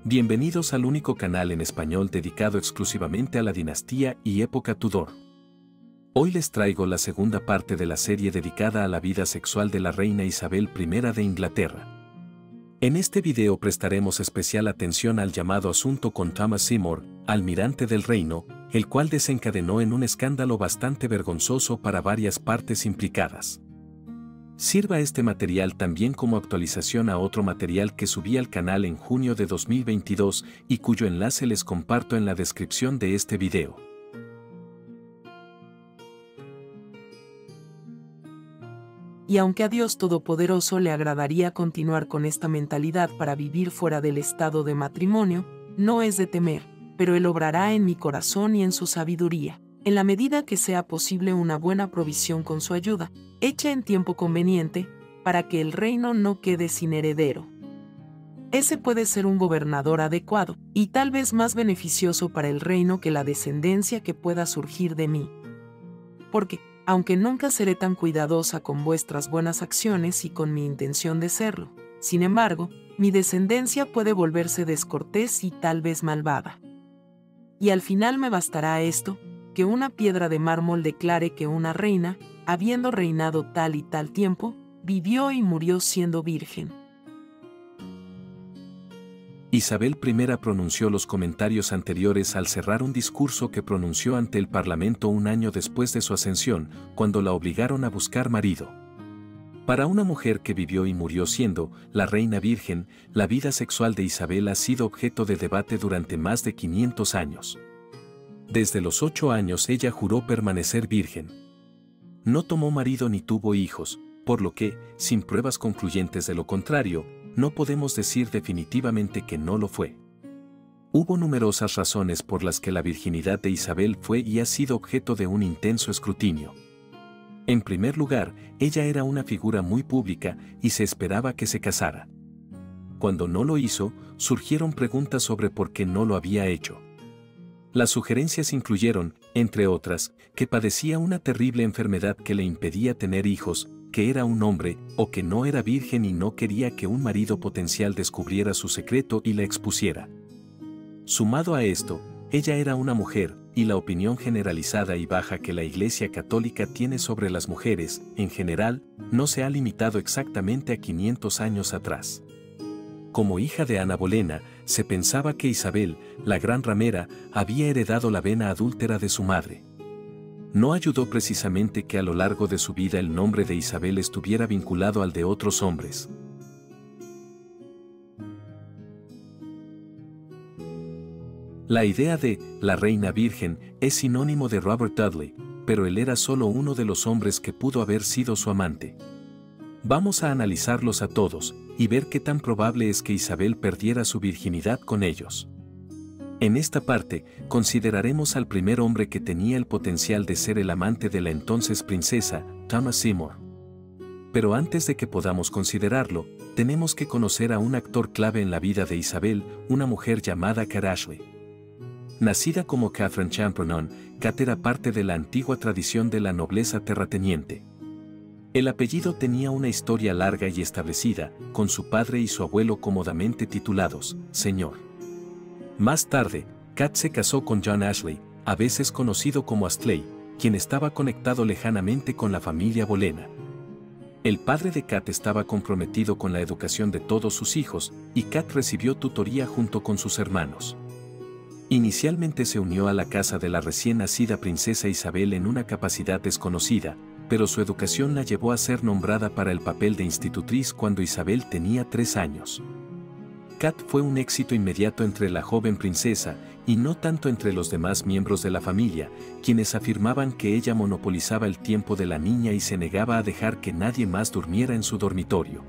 Bienvenidos al único canal en español dedicado exclusivamente a la dinastía y época Tudor. Hoy les traigo la segunda parte de la serie dedicada a la vida sexual de la reina Isabel I de Inglaterra. En este video prestaremos especial atención al llamado asunto con Thomas Seymour, almirante del reino, el cual desencadenó en un escándalo bastante vergonzoso para varias partes implicadas. Sirva este material también como actualización a otro material que subí al canal en junio de 2022 y cuyo enlace les comparto en la descripción de este video. Y aunque a Dios Todopoderoso le agradaría continuar con esta mentalidad para vivir fuera del estado de matrimonio, no es de temer, pero Él obrará en mi corazón y en su sabiduría, en la medida que sea posible una buena provisión con su ayuda, hecha en tiempo conveniente, para que el reino no quede sin heredero. Ese puede ser un gobernador adecuado, y tal vez más beneficioso para el reino que la descendencia que pueda surgir de mí. Porque, aunque nunca seré tan cuidadosa con vuestras buenas acciones y con mi intención de serlo, sin embargo, mi descendencia puede volverse descortés y tal vez malvada. Y al final me bastará esto, que una piedra de mármol declare que una reina, habiendo reinado tal y tal tiempo, vivió y murió siendo virgen. Isabel I pronunció los comentarios anteriores al cerrar un discurso que pronunció ante el Parlamento un año después de su ascensión, cuando la obligaron a buscar marido. Para una mujer que vivió y murió siendo la reina virgen, la vida sexual de Isabel ha sido objeto de debate durante más de 500 años. Desde los 8 años ella juró permanecer virgen. No tomó marido ni tuvo hijos, por lo que, sin pruebas concluyentes de lo contrario, no podemos decir definitivamente que no lo fue. Hubo numerosas razones por las que la virginidad de Isabel fue y ha sido objeto de un intenso escrutinio. En primer lugar, ella era una figura muy pública y se esperaba que se casara. Cuando no lo hizo, surgieron preguntas sobre por qué no lo había hecho. Las sugerencias incluyeron, entre otras, que padecía una terrible enfermedad que le impedía tener hijos, que era un hombre, o que no era virgen y no quería que un marido potencial descubriera su secreto y la expusiera. Sumado a esto, ella era una mujer, y la opinión generalizada y baja que la Iglesia Católica tiene sobre las mujeres, en general, no se ha limitado exactamente a 500 años atrás. Como hija de Ana Bolena, se pensaba que Isabel, la gran ramera, había heredado la vena adúltera de su madre. No ayudó precisamente que a lo largo de su vida el nombre de Isabel estuviera vinculado al de otros hombres. La idea de la reina virgen es sinónimo de Robert Dudley, pero él era solo uno de los hombres que pudo haber sido su amante. Vamos a analizarlos a todos y ver qué tan probable es que Isabel perdiera su virginidad con ellos. En esta parte, consideraremos al primer hombre que tenía el potencial de ser el amante de la entonces princesa, Thomas Seymour. Pero antes de que podamos considerarlo, tenemos que conocer a un actor clave en la vida de Isabel, una mujer llamada Kate Ashley. Nacida como Catherine Champernon, Kate era parte de la antigua tradición de la nobleza terrateniente. El apellido tenía una historia larga y establecida, con su padre y su abuelo cómodamente titulados Señor. Más tarde, Kate se casó con John Ashley, a veces conocido como Astley, quien estaba conectado lejanamente con la familia Bolena. El padre de Kate estaba comprometido con la educación de todos sus hijos, y Kate recibió tutoría junto con sus hermanos. Inicialmente se unió a la casa de la recién nacida princesa Isabel en una capacidad desconocida, pero su educación la llevó a ser nombrada para el papel de institutriz cuando Isabel tenía 3 años. Kate fue un éxito inmediato entre la joven princesa, y no tanto entre los demás miembros de la familia, quienes afirmaban que ella monopolizaba el tiempo de la niña y se negaba a dejar que nadie más durmiera en su dormitorio.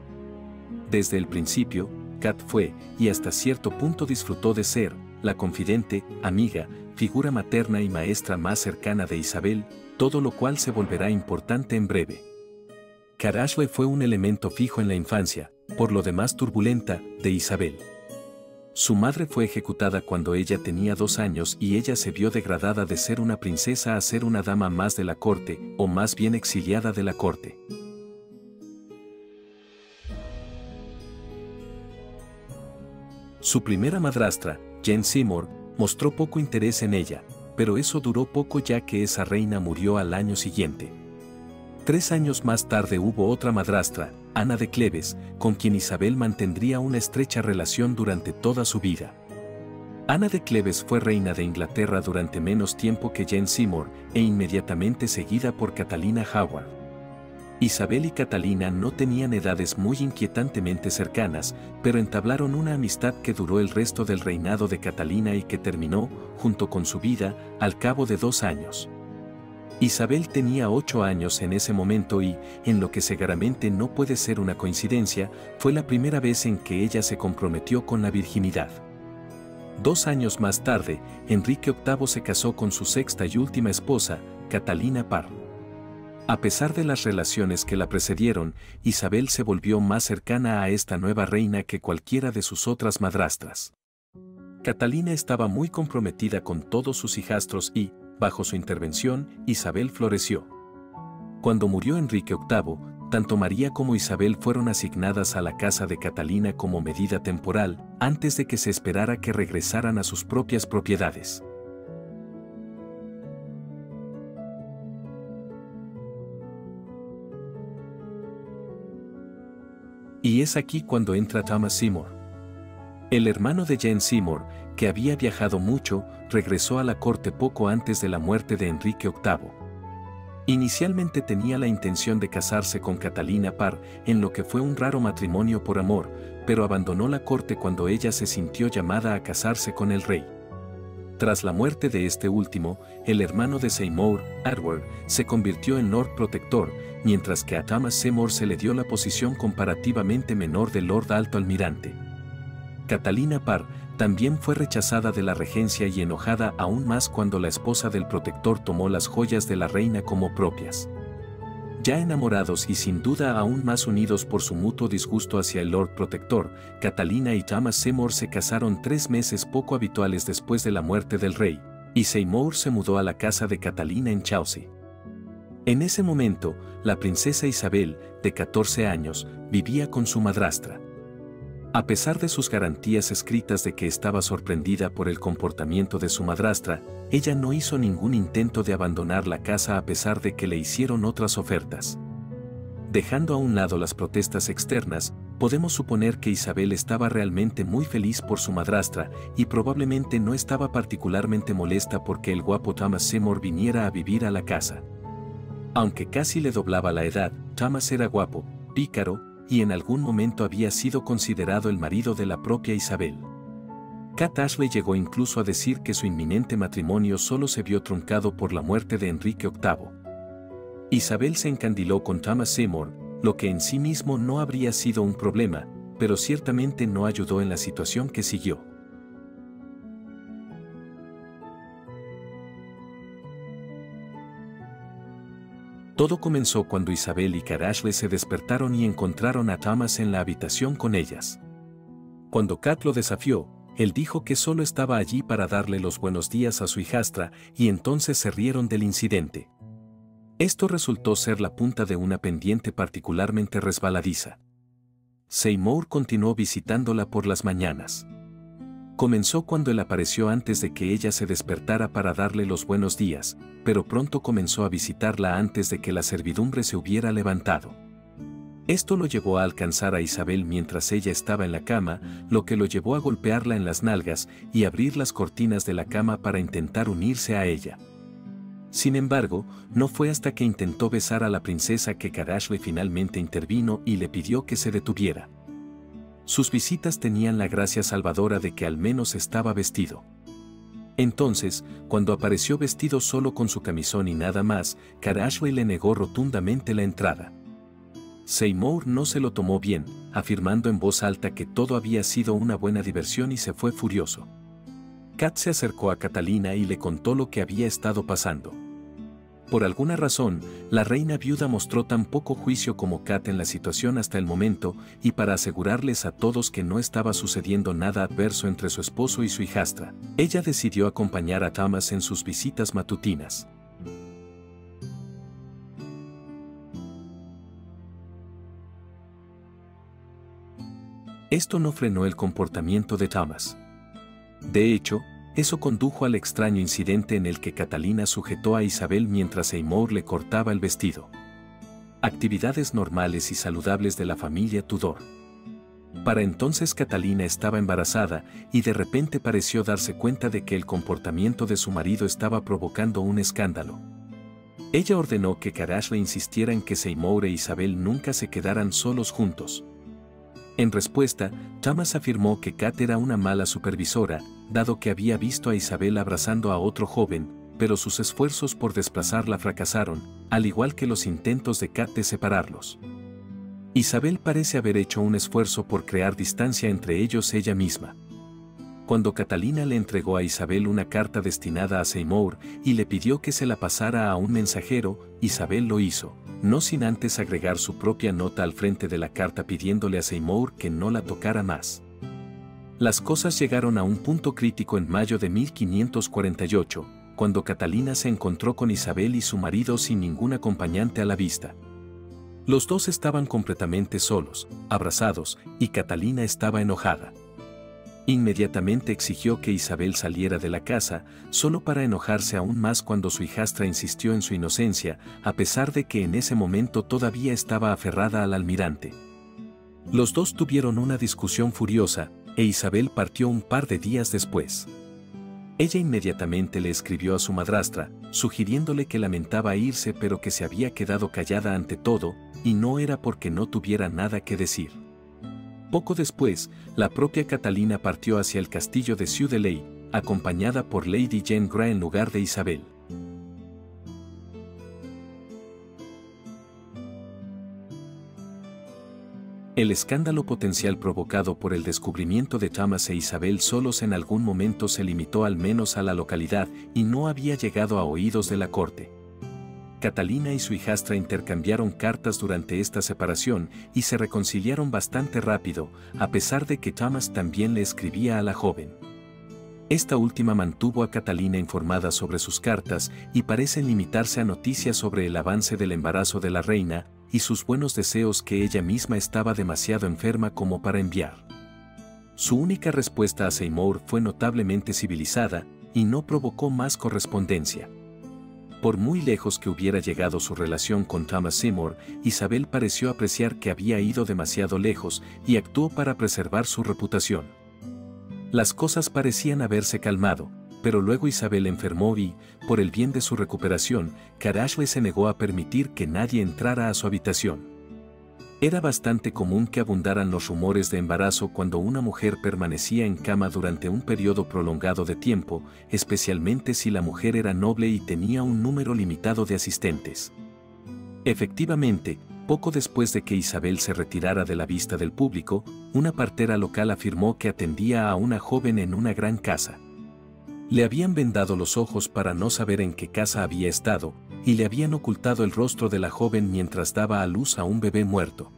Desde el principio, Kate fue, y hasta cierto punto disfrutó de ser, la confidente, amiga, figura materna y maestra más cercana de Isabel, todo lo cual se volverá importante en breve. Kate Ashley fue un elemento fijo en la infancia, por lo demás turbulenta, de Isabel. Su madre fue ejecutada cuando ella tenía 2 años y ella se vio degradada de ser una princesa a ser una dama más de la corte, o más bien exiliada de la corte. Su primera madrastra, Jane Seymour, mostró poco interés en ella, pero eso duró poco ya que esa reina murió al año siguiente. 3 años más tarde hubo otra madrastra, Ana de Cleves, con quien Isabel mantendría una estrecha relación durante toda su vida. Ana de Cleves fue reina de Inglaterra durante menos tiempo que Jane Seymour e inmediatamente seguida por Catalina Howard. Isabel y Catalina no tenían edades muy inquietantemente cercanas, pero entablaron una amistad que duró el resto del reinado de Catalina y que terminó, junto con su vida, al cabo de 2 años. Isabel tenía 8 años en ese momento y, en lo que seguramente no puede ser una coincidencia, fue la primera vez en que ella se comprometió con la virginidad. 2 años más tarde, Enrique VIII se casó con su sexta y última esposa, Catalina Parr. A pesar de las relaciones que la precedieron, Isabel se volvió más cercana a esta nueva reina que cualquiera de sus otras madrastras. Catalina estaba muy comprometida con todos sus hijastros y, bajo su intervención, Isabel floreció. Cuando murió Enrique VIII, tanto María como Isabel fueron asignadas a la casa de Catalina como medida temporal, antes de que se esperara que regresaran a sus propias propiedades. Y es aquí cuando entra Thomas Seymour. El hermano de Jane Seymour, que había viajado mucho, regresó a la corte poco antes de la muerte de Enrique VIII. Inicialmente tenía la intención de casarse con Catalina Parr, en lo que fue un raro matrimonio por amor, pero abandonó la corte cuando ella se sintió llamada a casarse con el rey. Tras la muerte de este último, el hermano de Seymour, Edward, se convirtió en Lord Protector, mientras que a Thomas Seymour se le dio la posición comparativamente menor de Lord Alto Almirante. Catalina Parr también fue rechazada de la regencia y enojada aún más cuando la esposa del protector tomó las joyas de la reina como propias. Ya enamorados y sin duda aún más unidos por su mutuo disgusto hacia el Lord Protector, Catalina y Thomas Seymour se casaron 3 meses poco habituales después de la muerte del rey, y Seymour se mudó a la casa de Catalina en Chelsea. En ese momento, la princesa Isabel, de 14 años, vivía con su madrastra. A pesar de sus garantías escritas de que estaba sorprendida por el comportamiento de su madrastra, ella no hizo ningún intento de abandonar la casa a pesar de que le hicieron otras ofertas. Dejando a un lado las protestas externas, podemos suponer que Isabel estaba realmente muy feliz por su madrastra y probablemente no estaba particularmente molesta porque el guapo Thomas Seymour viniera a vivir a la casa. Aunque casi le doblaba la edad, Thomas era guapo, pícaro, y en algún momento había sido considerado el marido de la propia Isabel. Kate Ashley llegó incluso a decir que su inminente matrimonio solo se vio truncado por la muerte de Enrique VIII. Isabel se encandiló con Thomas Seymour, lo que en sí mismo no habría sido un problema, pero ciertamente no ayudó en la situación que siguió. Todo comenzó cuando Isabel y Kate Ashley se despertaron y encontraron a Thomas en la habitación con ellas. Cuando Kate lo desafió, él dijo que solo estaba allí para darle los buenos días a su hijastra y entonces se rieron del incidente. Esto resultó ser la punta de una pendiente particularmente resbaladiza. Seymour continuó visitándola por las mañanas. Comenzó cuando él apareció antes de que ella se despertara para darle los buenos días, pero pronto comenzó a visitarla antes de que la servidumbre se hubiera levantado. Esto lo llevó a alcanzar a Isabel mientras ella estaba en la cama, lo que lo llevó a golpearla en las nalgas y abrir las cortinas de la cama para intentar unirse a ella. Sin embargo, no fue hasta que intentó besar a la princesa que Kate Ashley finalmente intervino y le pidió que se detuviera. Sus visitas tenían la gracia salvadora de que al menos estaba vestido. Entonces, cuando apareció vestido solo con su camisón y nada más, Kate Ashley le negó rotundamente la entrada. Seymour no se lo tomó bien, afirmando en voz alta que todo había sido una buena diversión y se fue furioso. Kate se acercó a Catalina y le contó lo que había estado pasando. Por alguna razón, la reina viuda mostró tan poco juicio como Kate en la situación hasta el momento, y para asegurarles a todos que no estaba sucediendo nada adverso entre su esposo y su hijastra, ella decidió acompañar a Thomas en sus visitas matutinas. Esto no frenó el comportamiento de Thomas. De hecho, eso condujo al extraño incidente en el que Catalina sujetó a Isabel mientras Seymour le cortaba el vestido. Actividades normales y saludables de la familia Tudor. Para entonces Catalina estaba embarazada y de repente pareció darse cuenta de que el comportamiento de su marido estaba provocando un escándalo. Ella ordenó que Carashley insistiera en que Seymour e Isabel nunca se quedaran solos juntos. En respuesta, Thomas afirmó que Kat era una mala supervisora, dado que había visto a Isabel abrazando a otro joven, pero sus esfuerzos por desplazarla fracasaron, al igual que los intentos de Kat de separarlos. Isabel parece haber hecho un esfuerzo por crear distancia entre ellos ella misma. Cuando Catalina le entregó a Isabel una carta destinada a Seymour y le pidió que se la pasara a un mensajero, Isabel lo hizo, no sin antes agregar su propia nota al frente de la carta pidiéndole a Seymour que no la tocara más. Las cosas llegaron a un punto crítico en mayo de 1548, cuando Catalina se encontró con Isabel y su marido sin ningún acompañante a la vista. Los dos estaban completamente solos, abrazados, y Catalina estaba enojada. Inmediatamente exigió que Isabel saliera de la casa, solo para enojarse aún más cuando su hijastra insistió en su inocencia, a pesar de que en ese momento todavía estaba aferrada al almirante. Los dos tuvieron una discusión furiosa, e Isabel partió un par de días después. Ella inmediatamente le escribió a su madrastra, sugiriéndole que lamentaba irse pero que se había quedado callada ante todo, y no era porque no tuviera nada que decir. Poco después, la propia Catalina partió hacia el castillo de Sudeley, acompañada por Lady Jane Grey en lugar de Isabel. El escándalo potencial provocado por el descubrimiento de Thomas e Isabel solos en algún momento se limitó al menos a la localidad y no había llegado a oídos de la corte. Catalina y su hijastra intercambiaron cartas durante esta separación y se reconciliaron bastante rápido, a pesar de que Thomas también le escribía a la joven. Esta última mantuvo a Catalina informada sobre sus cartas y parecen limitarse a noticias sobre el avance del embarazo de la reina y sus buenos deseos que ella misma estaba demasiado enferma como para enviar. Su única respuesta a Seymour fue notablemente civilizada y no provocó más correspondencia. Por muy lejos que hubiera llegado su relación con Thomas Seymour, Isabel pareció apreciar que había ido demasiado lejos y actuó para preservar su reputación. Las cosas parecían haberse calmado, pero luego Isabel enfermó y, por el bien de su recuperación, Carashley se negó a permitir que nadie entrara a su habitación. Era bastante común que abundaran los rumores de embarazo cuando una mujer permanecía en cama durante un periodo prolongado de tiempo, especialmente si la mujer era noble y tenía un número limitado de asistentes. Efectivamente, poco después de que Isabel se retirara de la vista del público, una partera local afirmó que atendía a una joven en una gran casa. Le habían vendado los ojos para no saber en qué casa había estado, y le habían ocultado el rostro de la joven mientras daba a luz a un bebé muerto.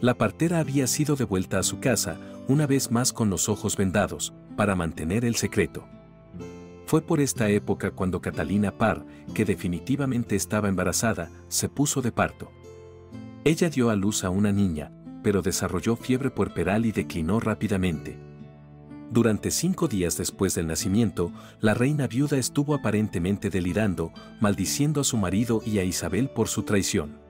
La partera había sido devuelta a su casa, una vez más con los ojos vendados, para mantener el secreto. Fue por esta época cuando Catalina Parr, que definitivamente estaba embarazada, se puso de parto. Ella dio a luz a una niña, pero desarrolló fiebre puerperal y declinó rápidamente. Durante 5 días después del nacimiento, la reina viuda estuvo aparentemente delirando, maldiciendo a su marido y a Isabel por su traición.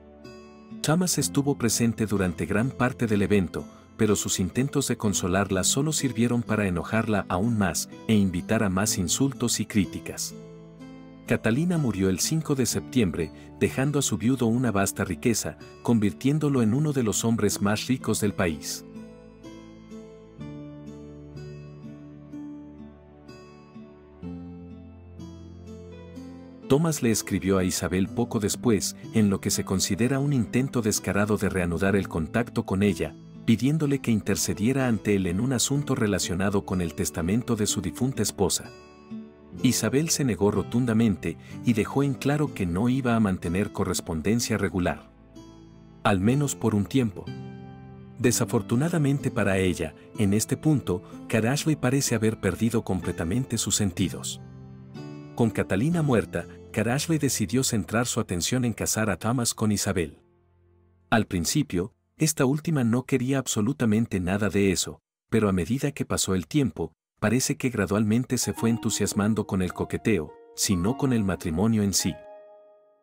Thomas estuvo presente durante gran parte del evento, pero sus intentos de consolarla solo sirvieron para enojarla aún más e invitar a más insultos y críticas. Catalina murió el 5 de septiembre, dejando a su viudo una vasta riqueza, convirtiéndolo en uno de los hombres más ricos del país. Thomas le escribió a Isabel poco después, en lo que se considera un intento descarado de reanudar el contacto con ella, pidiéndole que intercediera ante él en un asunto relacionado con el testamento de su difunta esposa. Isabel se negó rotundamente y dejó en claro que no iba a mantener correspondencia regular. Al menos por un tiempo. Desafortunadamente para ella, en este punto, Carashley parece haber perdido completamente sus sentidos. Con Catalina muerta, Carashley decidió centrar su atención en casar a Thomas con Isabel. Al principio, Esta última no quería absolutamente nada de eso, pero a medida que pasó el tiempo, parece que gradualmente se fue entusiasmando con el coqueteo, si no con el matrimonio en sí.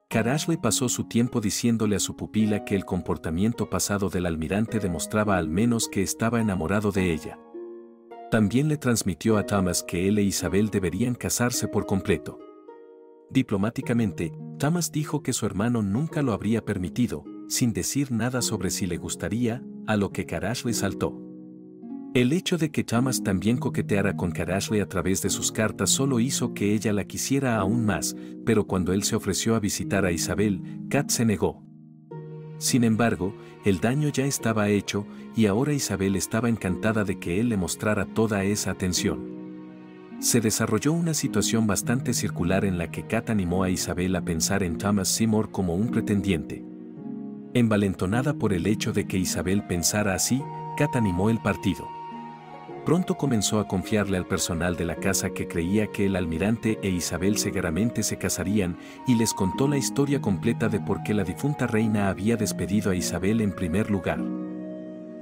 Kat Ashley pasó su tiempo diciéndole a su pupila que el comportamiento pasado del almirante demostraba al menos que estaba enamorado de ella. También le transmitió a Thomas que él e Isabel deberían casarse por completo. Diplomáticamente, Thomas dijo que su hermano nunca lo habría permitido, sin decir nada sobre si le gustaría, a lo que Kat Ashley saltó. El hecho de que Thomas también coqueteara con Kat Ashley a través de sus cartas solo hizo que ella la quisiera aún más, pero cuando él se ofreció a visitar a Isabel, Kat se negó. Sin embargo, el daño ya estaba hecho, y ahora Isabel estaba encantada de que él le mostrara toda esa atención. Se desarrolló una situación bastante circular en la que Kat animó a Isabel a pensar en Thomas Seymour como un pretendiente. Envalentonada por el hecho de que Isabel pensara así, Kat animó el partido. Pronto comenzó a confiarle al personal de la casa que creía que el almirante e Isabel seguramente se casarían, y les contó la historia completa de por qué la difunta reina había despedido a Isabel en primer lugar.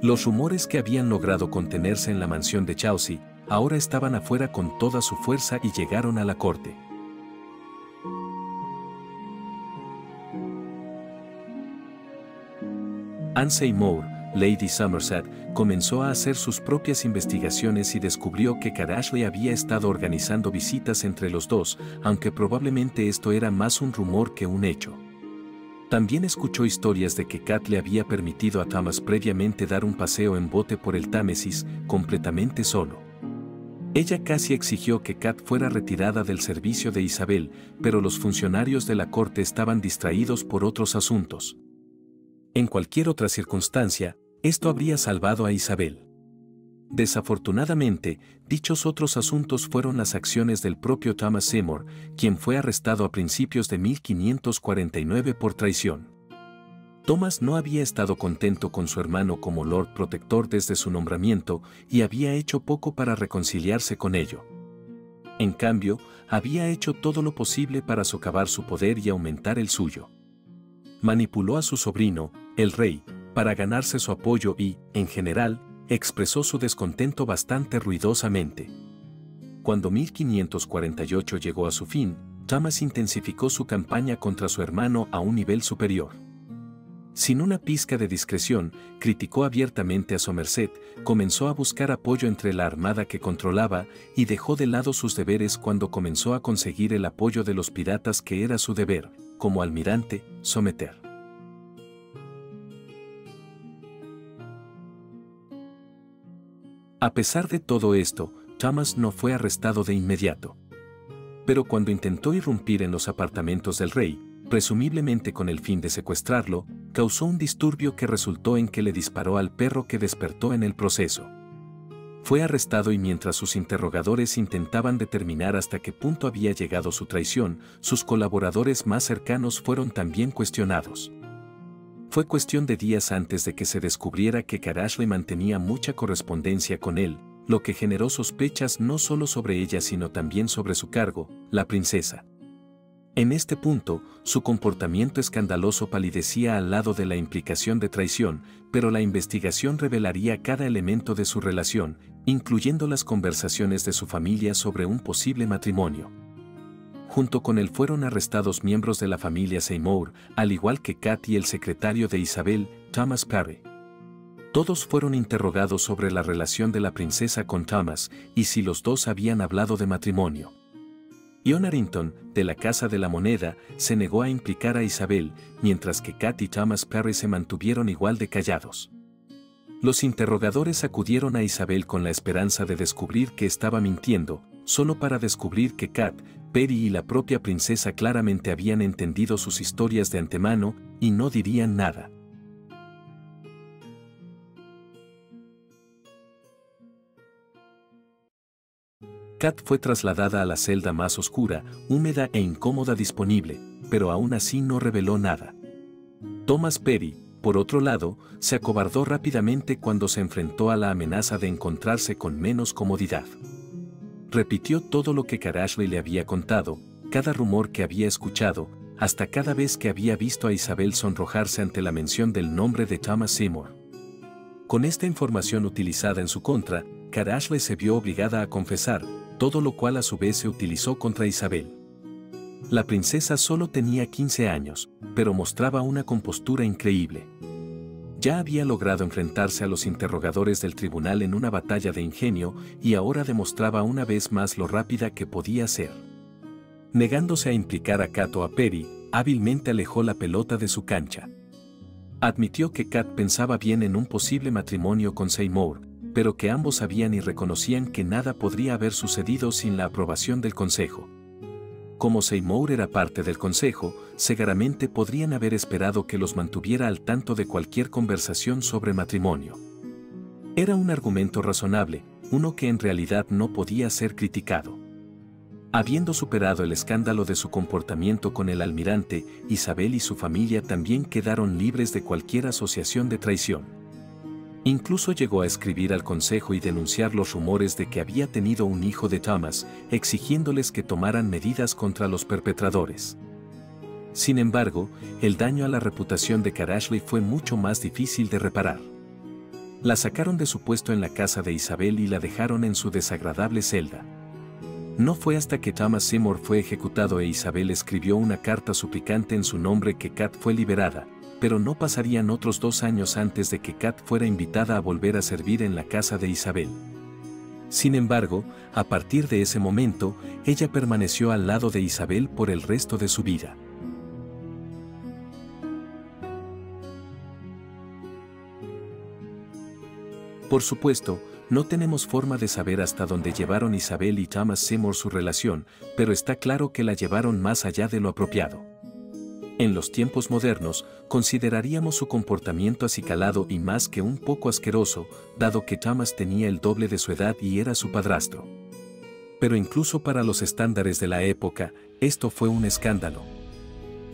Los rumores que habían logrado contenerse en la mansión de Chelsea, ahora estaban afuera con toda su fuerza y llegaron a la corte. Anne Seymour, Lady Somerset, comenzó a hacer sus propias investigaciones y descubrió que Kat Ashley había estado organizando visitas entre los dos, aunque probablemente esto era más un rumor que un hecho. También escuchó historias de que Kat le había permitido a Thomas previamente dar un paseo en bote por el Támesis, completamente solo. Ella casi exigió que Kat fuera retirada del servicio de Isabel, pero los funcionarios de la corte estaban distraídos por otros asuntos. En cualquier otra circunstancia, esto habría salvado a Isabel. Desafortunadamente, dichos otros asuntos fueron las acciones del propio Thomas Seymour, quien fue arrestado a principios de 1549 por traición. Thomas no había estado contento con su hermano como Lord Protector desde su nombramiento y había hecho poco para reconciliarse con ello. En cambio, había hecho todo lo posible para socavar su poder y aumentar el suyo. Manipuló a su sobrino, el rey, para ganarse su apoyo y, en general, expresó su descontento bastante ruidosamente. Cuando 1548 llegó a su fin, Thomas intensificó su campaña contra su hermano a un nivel superior. Sin una pizca de discreción, criticó abiertamente a Somerset, comenzó a buscar apoyo entre la armada que controlaba y dejó de lado sus deberes cuando comenzó a conseguir el apoyo de los piratas que era su deber, como almirante, someter. A pesar de todo esto, Thomas no fue arrestado de inmediato. Pero cuando intentó irrumpir en los apartamentos del rey, presumiblemente con el fin de secuestrarlo, causó un disturbio que resultó en que le disparó al perro que despertó en el proceso. Fue arrestado y mientras sus interrogadores intentaban determinar hasta qué punto había llegado su traición, sus colaboradores más cercanos fueron también cuestionados. Fue cuestión de días antes de que se descubriera que Kat Ashley mantenía mucha correspondencia con él, lo que generó sospechas no solo sobre ella sino también sobre su cargo, la princesa. En este punto, su comportamiento escandaloso palidecía al lado de la implicación de traición, pero la investigación revelaría cada elemento de su relación, incluyendo las conversaciones de su familia sobre un posible matrimonio. Junto con él fueron arrestados miembros de la familia Seymour, al igual que Kat y el secretario de Isabel, Thomas Parry. Todos fueron interrogados sobre la relación de la princesa con Thomas y si los dos habían hablado de matrimonio. Ian Arrington, de la Casa de la Moneda, se negó a implicar a Isabel, mientras que Kat y Thomas Parry se mantuvieron igual de callados. Los interrogadores acudieron a Isabel con la esperanza de descubrir que estaba mintiendo, solo para descubrir que Kat, Parry y la propia princesa claramente habían entendido sus historias de antemano y no dirían nada. Kat fue trasladada a la celda más oscura, húmeda e incómoda disponible, pero aún así no reveló nada. Thomas Parry, por otro lado, se acobardó rápidamente cuando se enfrentó a la amenaza de encontrarse con menos comodidad. Repitió todo lo que Kat Ashley le había contado, cada rumor que había escuchado, hasta cada vez que había visto a Isabel sonrojarse ante la mención del nombre de Thomas Seymour. Con esta información utilizada en su contra, Kat Ashley se vio obligada a confesar, todo lo cual a su vez se utilizó contra Isabel. La princesa solo tenía 15 años, pero mostraba una compostura increíble. Ya había logrado enfrentarse a los interrogadores del tribunal en una batalla de ingenio y ahora demostraba una vez más lo rápida que podía ser. Negándose a implicar a Kat o a Perry, hábilmente alejó la pelota de su cancha. Admitió que Kat pensaba bien en un posible matrimonio con Seymour, pero que ambos sabían y reconocían que nada podría haber sucedido sin la aprobación del consejo. Como Seymour era parte del consejo, seguramente podrían haber esperado que los mantuviera al tanto de cualquier conversación sobre matrimonio. Era un argumento razonable, uno que en realidad no podía ser criticado. Habiendo superado el escándalo de su comportamiento con el almirante, Isabel y su familia también quedaron libres de cualquier asociación de traición. Incluso llegó a escribir al consejo y denunciar los rumores de que había tenido un hijo de Thomas, exigiéndoles que tomaran medidas contra los perpetradores. Sin embargo, el daño a la reputación de Kat Ashley fue mucho más difícil de reparar. La sacaron de su puesto en la casa de Isabel y la dejaron en su desagradable celda. No fue hasta que Thomas Seymour fue ejecutado e Isabel escribió una carta suplicante en su nombre que Kat fue liberada, pero no pasarían otros 2 años antes de que Kat fuera invitada a volver a servir en la casa de Isabel. Sin embargo, a partir de ese momento, ella permaneció al lado de Isabel por el resto de su vida. Por supuesto, no tenemos forma de saber hasta dónde llevaron Isabel y Thomas Seymour su relación, pero está claro que la llevaron más allá de lo apropiado. En los tiempos modernos, consideraríamos su comportamiento acicalado y más que un poco asqueroso, dado que Thomas tenía el doble de su edad y era su padrastro. Pero incluso para los estándares de la época, esto fue un escándalo.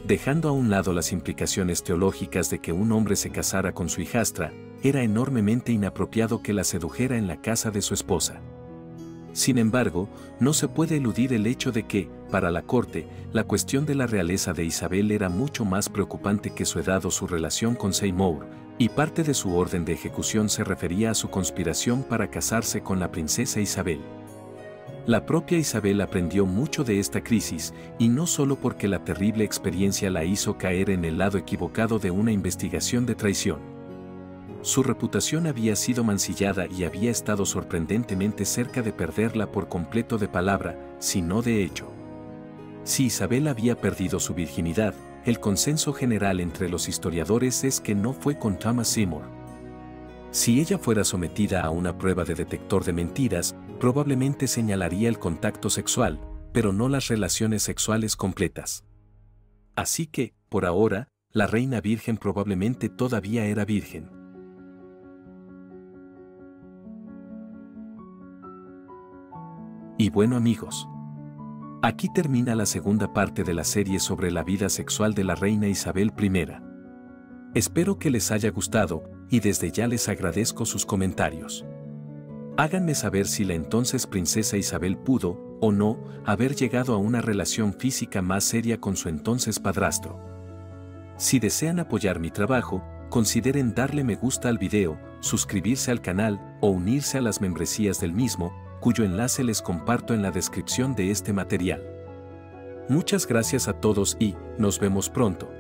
Dejando a un lado las implicaciones teológicas de que un hombre se casara con su hijastra, era enormemente inapropiado que la sedujera en la casa de su esposa. Sin embargo, no se puede eludir el hecho de que, para la corte, la cuestión de la realeza de Isabel era mucho más preocupante que su edad o su relación con Seymour, y parte de su orden de ejecución se refería a su conspiración para casarse con la princesa Isabel. La propia Isabel aprendió mucho de esta crisis, y no solo porque la terrible experiencia la hizo caer en el lado equivocado de una investigación de traición. Su reputación había sido mancillada y había estado sorprendentemente cerca de perderla por completo de palabra, si no de hecho. Si Isabel había perdido su virginidad, el consenso general entre los historiadores es que no fue con Thomas Seymour. Si ella fuera sometida a una prueba de detector de mentiras, probablemente señalaría el contacto sexual, pero no las relaciones sexuales completas. Así que, por ahora, la reina virgen probablemente todavía era virgen. Y bueno amigos, aquí termina la segunda parte de la serie sobre la vida sexual de la reina Isabel I. Espero que les haya gustado, y desde ya les agradezco sus comentarios. Háganme saber si la entonces princesa Isabel pudo, o no, haber llegado a una relación física más seria con su entonces padrastro. Si desean apoyar mi trabajo, consideren darle me gusta al video, suscribirse al canal, o unirse a las membresías del mismo, cuyo enlace les comparto en la descripción de este material. Muchas gracias a todos y nos vemos pronto.